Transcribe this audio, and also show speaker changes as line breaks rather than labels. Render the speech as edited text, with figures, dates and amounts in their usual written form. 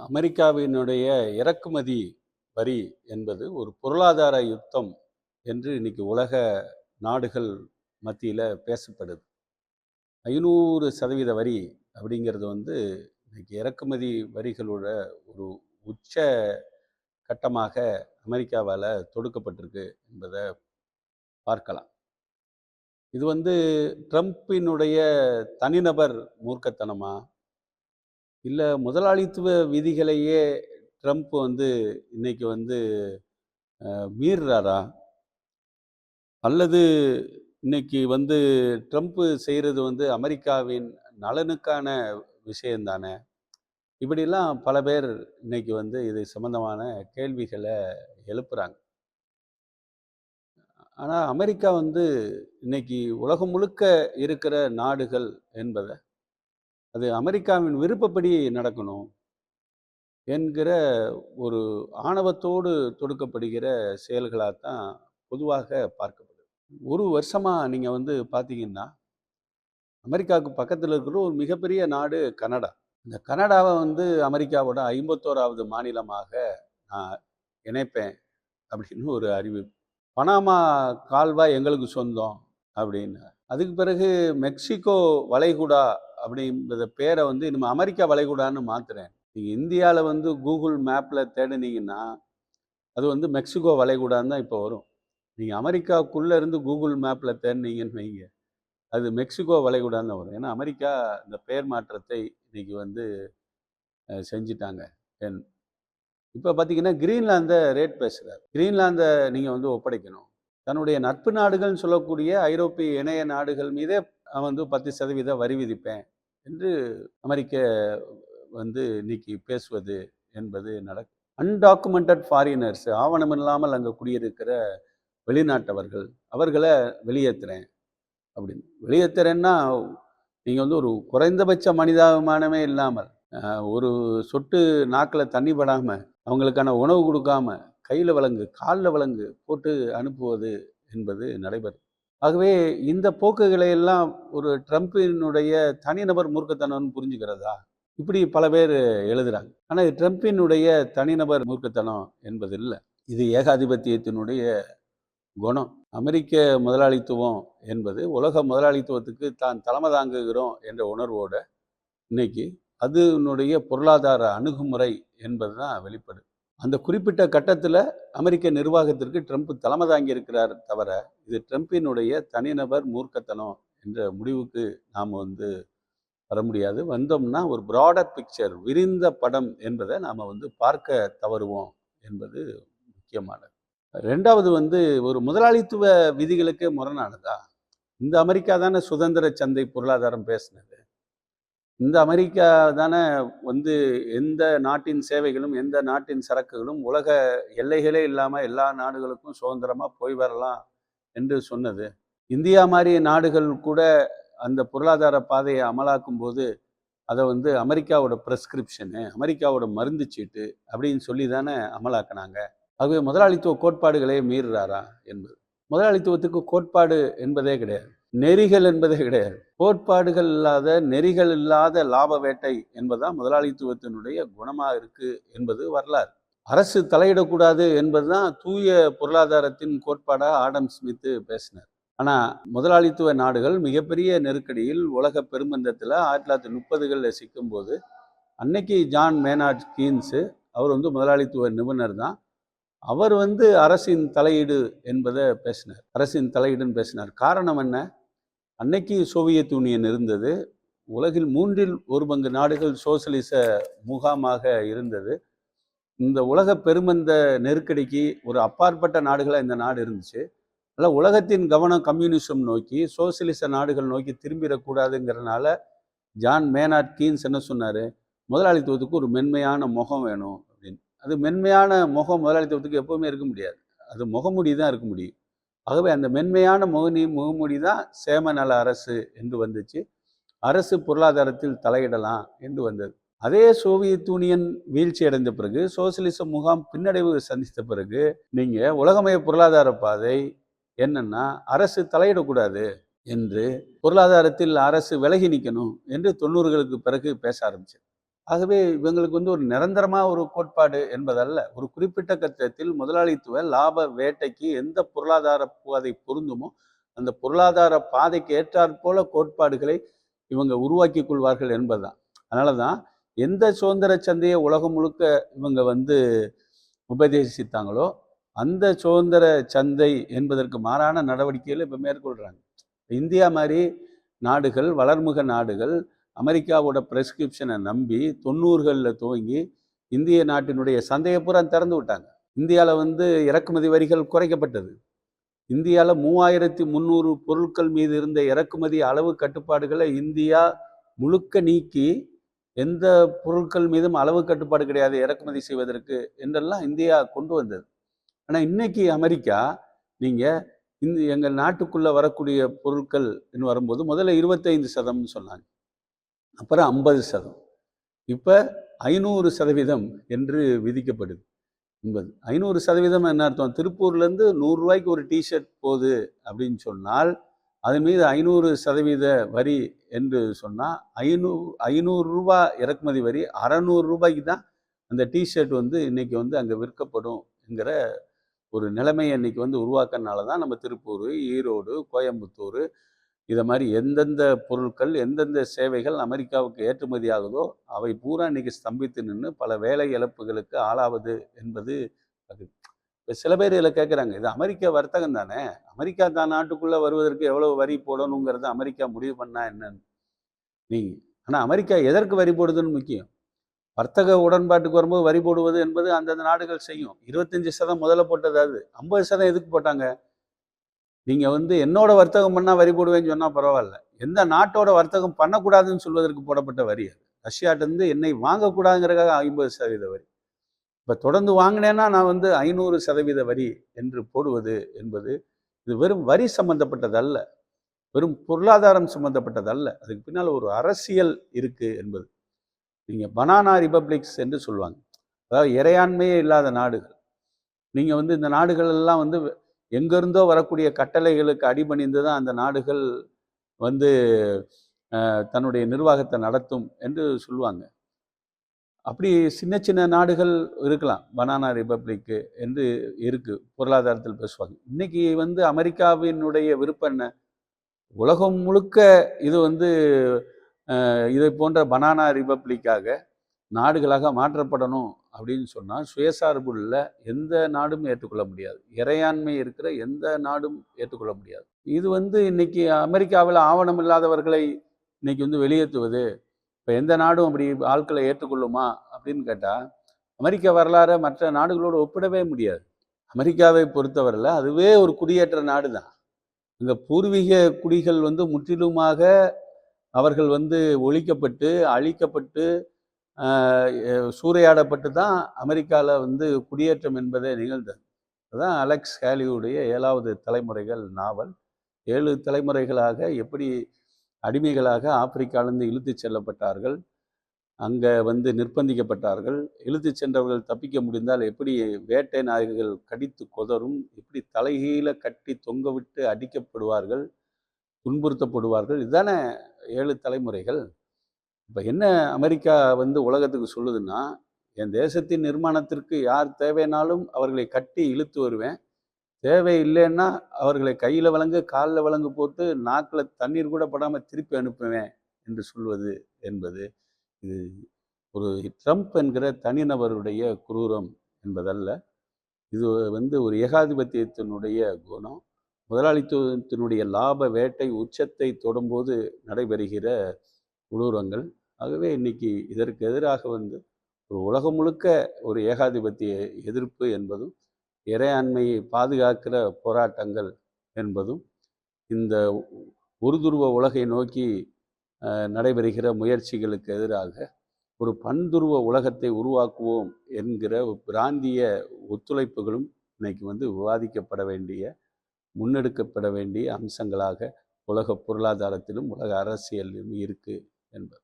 அமெரிக்காவினுடைய இறக்குமதி வரி என்பது ஒரு பொருளாதார யுத்தம் என்று இன்னைக்கு உலக நாடுகள் மத்தியில் பேசப்படுது. 500% வரி அப்படிங்கிறது இன்னைக்கு இறக்குமதி வரிகளோட ஒரு உச்ச கட்டமாக அமெரிக்காவால் தொடுக்கப்பட்டிருக்கு என்பதை பார்க்கலாம். இது ட்ரம்பினுடைய தனிநபர் மூர்க்கத்தனமா, இல்லை முதலாளித்துவ விதிகளையே ட்ரம்ப் இன்னைக்கு மீறுறாரா, அல்லது இன்னைக்கு ட்ரம்ப் செய்கிறது அமெரிக்காவின் நலனுக்கான விஷயம்தானே? இப்படிலாம் பல பேர் இன்னைக்கு இது சம்பந்தமான கேள்விகளை எழுப்புறாங்க. ஆனால் அமெரிக்கா இன்னைக்கு உலகம் முழுக்க இருக்கிற நாடுகள் என்பதை அது அமெரிக்காவின் விருப்பப்படி நடக்கணும் என்கிற ஒரு ஆணவத்தோடு தொடுக்கப்படுகிற செயல்களாகத்தான் பொதுவாக பார்க்கப்படுது. ஒரு வருஷமாக நீங்கள் பார்த்தீங்கன்னா அமெரிக்காவுக்கு பக்கத்தில் இருக்கிற ஒரு மிகப்பெரிய நாடு கனடா. இந்த கனடாவை அமெரிக்காவோட 51வது மாநிலமாக நான் இணைப்பேன் அப்படின்னு ஒரு அறிவிப்பு. பனாமா கால்வாய் எங்களுக்கு சொந்தம் அப்படின்னு. அதுக்கு பிறகு மெக்சிகோ வளைகுடா அப்படிங்கிற பேரை இனிமேல் அமெரிக்கா வளைகுடான்னு மாற்றுறேன். நீங்கள் இந்தியாவில் கூகுள் மேப்பில் தேடினீங்கன்னா அது மெக்சிகோ வளைகுடான்னு தான் இப்போ வரும். நீங்கள் அமெரிக்காவுக்குள்ளே இருந்து கூகுள் மேப்பில் தேடினீங்கன்னு வைங்க, அது மெக்சிகோ வளைகுடான்னு தான் வரும். ஏன்னா அமெரிக்கா இந்த பெயர் மாற்றத்தை இன்னைக்கு செஞ்சிட்டாங்க. இப்போ பார்த்தீங்கன்னா கிரீன்லாந்தை ரேட் பேசுகிறார். கிரீன்லாந்தை நீங்கள் ஒப்படைக்கணும். தன்னுடைய நட்பு நாடுகள்னு சொல்லக்கூடிய ஐரோப்பிய இணைய நாடுகள் மீதே 10% வரி விதிப்பேன் என்று அமெரிக்க இன்னைக்கு பேசுவது என்பது நடக்கும். அன்டாக்குமெண்டட் ஃபாரினர்ஸ், ஆவணம் இல்லாமல் அங்கே குடியிருக்கிற வெளிநாட்டவர்கள், அவர்களை வெளியேற்றுறேன் அப்படின்னு. வெளியேற்றுறேன்னா நீங்கள் ஒரு குறைந்தபட்ச மனிதாபிமானமே இல்லாமல், ஒரு சொட்டு நாக்கில் தண்ணி படாமல், அவங்களுக்கான உணவு கொடுக்காம, கையில் விலங்கு காலில் விலங்கு போட்டு அனுப்புவது என்பது நடைபெறும். ஆகவே இந்த போக்குகளை எல்லாம் ஒரு ட்ரம்பினுடைய தனிநபர் மூர்க்கத்தனம்னு புரிஞ்சுக்கிறதா? இப்படி பல பேர் எழுதுறாங்க. ஆனால் இது ட்ரம்பினுடைய தனிநபர் மூர்க்கத்தனம் என்பது இல்லை. இது ஏகாதிபத்தியத்தினுடைய குணம். அமெரிக்க முதலாளித்துவம் என்பது உலக முதலாளித்துவத்துக்கு தான் தலைமை தாங்குகிறோம் என்ற உணர்வோடு இன்னைக்கு அதனுடைய பொருளாதார அணுகுமுறை என்பது தான் வெளிப்படு. அந்த குறிப்பிட்ட கட்டத்தில் அமெரிக்க நிர்வாகத்திற்கு ட்ரம்ப் தலைமை தாங்கி இருக்கிறார் தவிர, இது ட்ரம்பினுடைய தனிநபர் மூர்க்கத்தனம் என்ற முடிவுக்கு நாம் வர முடியாது. வந்தோம்னா ஒரு ப்ராடர் பிக்சர், விரிந்த படம் என்பதை நாம் பார்க்க தவறுவோம் என்பது முக்கியமானது. ரெண்டாவது ஒரு முதலாளித்துவ விதிகளுக்கே முரணானதா? இந்த அமெரிக்கா தானே சுதந்திர சந்தை பொருளாதாரம் பேசினது. இந்த அமெரிக்கா தானே எந்த நாட்டின் சேவைகளும் எந்த நாட்டின் சரக்குகளும் உலக எல்லைகளே இல்லாமல் எல்லா நாடுகளுக்கும் சுதந்திரமாக போய் வரலாம் என்று சொன்னது. இந்தியா மாதிரி நாடுகள் கூட அந்த பொருளாதார பாதையை அமலாக்கும் போது அதை அமெரிக்காவோட ப்ரெஸ்கிரிப்ஷனு, அமெரிக்காவோட மருந்து சீட்டு அப்படின்னு சொல்லி தானே அமலாக்கினாங்க. ஆகவே முதலாளித்துவ கோட்பாடுகளே மீறுறாரா என்பது. முதலாளித்துவத்துக்கு கோட்பாடு என்பதே கிடையாது, நெறிகள் என்பதே கிடையாது. கோட்பாடுகள் இல்லாத, நெறிகள் இல்லாத லாப வேட்டை என்பதுதான் முதலாளித்துவத்தினுடைய குணமாக இருக்கு என்பது வரலாறு. அரசு தலையிடக்கூடாது என்பதுதான் தூய பொருளாதாரத்தின் கோட்பாடாக ஆடம் ஸ்மித் பேசினார். ஆனால் முதலாளித்துவ நாடுகள் மிகப்பெரிய நெருக்கடியில் உலக பெருமந்தத்தில் 1930களில் சிக்கும்போது அன்னைக்கு ஜான் மேனார்ட் கீன்ஸு, அவர் முதலாளித்துவ நிபுணர் தான், அவர் அரசின் தலையீடு என்பதை பேசினார். அரசின் தலையீடுன்னு பேசினார். காரணம் என்ன? அன்னைக்கு சோவியத் யூனியன் இருந்தது. உலகில் 1/3 நாடுகள் சோசியலிச முகாமாக இருந்தது. இந்த உலக பெருமந்த நெருக்கடிக்கு ஒரு அப்பாற்பட்ட நாடுகளாக இந்த நாடு இருந்துச்சு. அதனால் உலகத்தின் கவனம் கம்யூனிசம் நோக்கி, சோசியலிச நாடுகள் நோக்கி திரும்பிடக்கூடாதுங்கிறதுனால ஜான் மேனார்ட் கீன்ஸ் என்ன சொன்னார்? முதலாளித்துவத்துக்கு ஒரு மென்மையான முகம் வேணும் அப்படின்னு. அது மென்மையான முகம் முதலாளித்துவத்துக்கு எப்போவுமே இருக்க முடியாது. அது முகமூடி தான் இருக்க முடியும். ஆகவே அந்த மென்மையான முகமூடி தான் சேம நல அரசு என்று வந்துச்சு. அரசு பொருளாதாரத்தில் தலையிடலாம் என்று வந்தது. அதே சோவியத் யூனியன் வீழ்ச்சி அடைந்த பிறகு, சோசியலிச முகாம் பின்னடைவு சந்தித்த பிறகு, நீங்கள் உலகமய பொருளாதார பாதை என்னன்னா அரசு தலையிடக்கூடாது என்று, பொருளாதாரத்தில் அரசு விலகி நிற்கணும் என்று 90களுக்கு பிறகு பேச ஆரம்பிச்சது. ஆகவே இவங்களுக்கு வந்து ஒரு நிரந்தரமா ஒரு கோட்பாடு என்பதல்ல. ஒரு குறிப்பிட்ட கட்டத்தில் முதலாளித்துவ லாப வேட்டைக்கு எந்த பொருளாதார பாதை பொருந்துமோ அந்த பொருளாதார பாதைக்கு ஏற்றாற்போல கோட்பாடுகளை இவங்க உருவாக்கி கொள்வார்கள் என்பதுதான். அதனால தான் எந்த சுதந்திர சந்தையை உலகம் முழுக்க இவங்க வந்து உபதேசித்தாங்களோ அந்த சுதந்திர சந்தை என்பதற்கு மாறான நடவடிக்கைகளை இப்போ மேற்கொள்கிறாங்க. இந்தியா மாதிரி நாடுகள், வளர்முக நாடுகள் அமெரிக்காவோட பிரெஸ்கிரிப்ஷனை நம்பி 90களில் துவங்கி இந்திய நாட்டினுடைய சந்தையை பூரா திறந்து விட்டாங்க. இந்தியாவில் வந்து இறக்குமதி வரிகள் குறைக்கப்பட்டது. இந்தியாவில் 3300 பொருட்கள் மீது இருந்த இறக்குமதி அளவு கட்டுப்பாடுகளை இந்தியா முழுக்க நீக்கி எந்த பொருட்கள் மீதும் அளவு கட்டுப்பாடு கிடையாது இறக்குமதி செய்வதற்கு என்றெல்லாம் இந்தியா கொண்டு வந்தது. ஆனால் இன்னைக்கு அமெரிக்கா நீங்கள் எங்கள் நாட்டுக்குள்ளே வரக்கூடிய பொருட்கள் வரும்போது முதல்ல 25% சொன்னாங்க, அப்புறம் 50%, இப்போ 500% என்று விதிக்கப்படுது. 500% என்ன அர்த்தம்? திருப்பூர்லேருந்து 100 ரூபாய்க்கு ஒரு டிஷர்ட் போகுது அப்படின்னு சொன்னால் அது மீது 500% வரி என்று சொன்னால் 500 ரூபா இறக்குமதி வரி 600 ரூபாய்க்கு தான் அந்த டிஷர்ட் வந்து இன்னைக்கு வந்து அங்கே விற்கப்படும் என்கிற ஒரு நிலைமையை இன்னைக்கு வந்து உருவாக்குறதுனால தான் நம்ம திருப்பூர், ஈரோடு, கோயம்புத்தூர் இதை மாதிரி எந்தெந்த பொருட்கள் எந்தெந்த சேவைகள் அமெரிக்காவுக்கு ஏற்றுமதி ஆகுதோ அவை பூரா இன்னைக்கு ஸ்தம்பித்து நின்று பல வேலை இழப்புகளுக்கு ஆளாவது என்பது அது. இப்போ சில பேர் இதில் கேட்குறாங்க, இது அமெரிக்க வர்த்தகம் தானே, அமெரிக்கா தான் நாட்டுக்குள்ளே வருவதற்கு எவ்வளோ வரி போடணுங்கிறத அமெரிக்கா முடிவு பண்ணா என்னன்னு நீங்கள். ஆனால் அமெரிக்கா எதற்கு வரி போடுதுன்னு முக்கியம். வர்த்தக உடன்பாட்டுக்கு வரும்போது வரி போடுவது என்பது அந்தந்த நாடுகள் செய்யும். 25% முதல்ல போட்டது, அது 50% எதுக்கு போட்டாங்க? நீங்கள் வந்து என்னோட வர்த்தகம் பண்ணால் வரி போடுவேன்னு சொன்னால் பரவாயில்ல, எந்த நாட்டோட வர்த்தகம் பண்ணக்கூடாதுன்னு சொல்வதற்கு போடப்பட்ட வரி அது. ரஷ்யாட்டிருந்து எண்ணெய் வாங்கக்கூடாதுங்கிறதுக்காக 50% வரி. இப்போ தொடர்ந்து வாங்கினேன்னா நான் வந்து 500% வரி என்று போடுவது என்பது இது வெறும் வரி சம்பந்தப்பட்டதல்ல, வெறும் பொருளாதாரம் சம்பந்தப்பட்டதல்ல, அதுக்கு பின்னால் ஒரு அரசியல் இருக்குது என்பது. நீங்கள் பனானா ரிபப்ளிக்ஸ் என்று சொல்லுவாங்க, அதாவது இறையாண்மையே இல்லாத நாடுகள். நீங்கள் வந்து இந்த நாடுகள் எல்லாம் வந்து எங்கேருந்தோ வரக்கூடிய கட்டளைகளுக்கு அடிபணிந்து தான் அந்த நாடுகள் வந்து தன்னுடைய நிர்வாகத்தை நடத்தும் என்று சொல்லுவாங்க. அப்படி சின்ன சின்ன நாடுகள் இருக்கலாம், பனானா ரிபப்ளிக்கு என்று இருக்கு, பொருளாதாரத்தில் பேசுவாங்க. இன்னைக்கு வந்து அமெரிக்காவினுடைய விருப்பம் என்ன? உலகம் முழுக்க இது வந்து இதை போன்ற பனானா ரிபப்ளிக்காக நாடுகளாக மாற்றப்படணும் அப்படின்னு சொன்னால் சுயசார்புள்ள எந்த நாடும் ஏற்றுக்கொள்ள முடியாது, இறையாண்மை இருக்கிற எந்த நாடும் ஏற்றுக்கொள்ள முடியாது. இது வந்து இன்னைக்கு அமெரிக்காவில் ஆவணம் இல்லாதவர்களை இன்னைக்கு வந்து வெளியேற்றுவது, இப்போ எந்த நாடும் அப்படி ஆட்களை ஏற்றுக்கொள்ளுமா அப்படின்னு கேட்டால் அமெரிக்க வரலாறை மற்ற நாடுகளோடு ஒப்பிடவே முடியாது. அமெரிக்காவை பொறுத்தவரையில் அதுவே ஒரு குடியேற்ற நாடு தான். இந்த பூர்வீக குடிகள் வந்து முற்றிலுமாக அவர்கள் வந்து ஒழிக்கப்பட்டு அழிக்கப்பட்டு சூறையாடப்பட்டு தான் அமெரிக்காவில் வந்து குடியேற்றம் என்பதே நிகழ்ந்தது. அதுதான் அலெக்ஸ் ஹேலியுடைய 7வது தலைமுறைகள் நாவல். 7 தலைமுறைகளாக எப்படி அடிமைகளாக ஆப்பிரிக்காவிலிருந்து இழுத்து செல்லப்பட்டார்கள், அங்கே வந்து நிர்பந்திக்கப்பட்டார்கள், இழுத்து சென்றவர்கள் தப்பிக்க முடிந்தால் எப்படி வேட்டை நாய்கள் கடித்து கொதரும், எப்படி தலைகீழ கட்டி தொங்க விட்டு அடிக்கப்படுவார்கள், துன்புறுத்தப்படுவார்கள். இதுதானே 7 தலைமுறைகள். இப்போ என்ன அமெரிக்கா வந்து உலகத்துக்கு சொல்லுதுன்னா, என் தேசத்தின் நிர்மாணத்திற்கு யார் தேவைனாலும் அவர்களை கட்டி இழுத்து வருவேன், தேவை இல்லைன்னா அவர்களை கையில் வழங்கு காலில் வழங்கு போட்டு நாக்கில் தண்ணீர் கூட படாமல் திருப்பி அனுப்புவேன் என்று சொல்வது என்பது இது ஒரு ட்ரம்ப் என்கிற தனிநபருடைய குரூரம் என்பதல்ல. இது வந்து ஒரு ஏகாதிபத்தியத்தினுடைய குணம், முதலாளித்துவத்தினுடைய லாப வேட்டை உச்சத்தை தொடும்போது நடைபெறுகிற கொடூரங்கள். ஆகவே இன்னைக்கு இதற்கு எதிராக வந்து ஒரு உலகம் முழுக்க ஒரு ஏகாதிபத்திய எதிர்ப்பு என்பதும் இறையாண்மையை பாதுகாக்கிற போராட்டங்கள் என்பதும் இந்த ஒரு துருவ உலகை நோக்கி நடைபெறுகிற முயற்சிகளுக்கு எதிராக ஒரு பன்துருவ உலகத்தை உருவாக்குவோம் என்கிற பிராந்திய ஒத்துழைப்புகளும் இன்னைக்கு வந்து விவாதிக்கப்பட வேண்டிய முன்னெடுக்கப்பட வேண்டிய அம்சங்களாக உலக பொருளாதாரத்திலும் உலக அரசியலிலும் இருக்குது என்பது.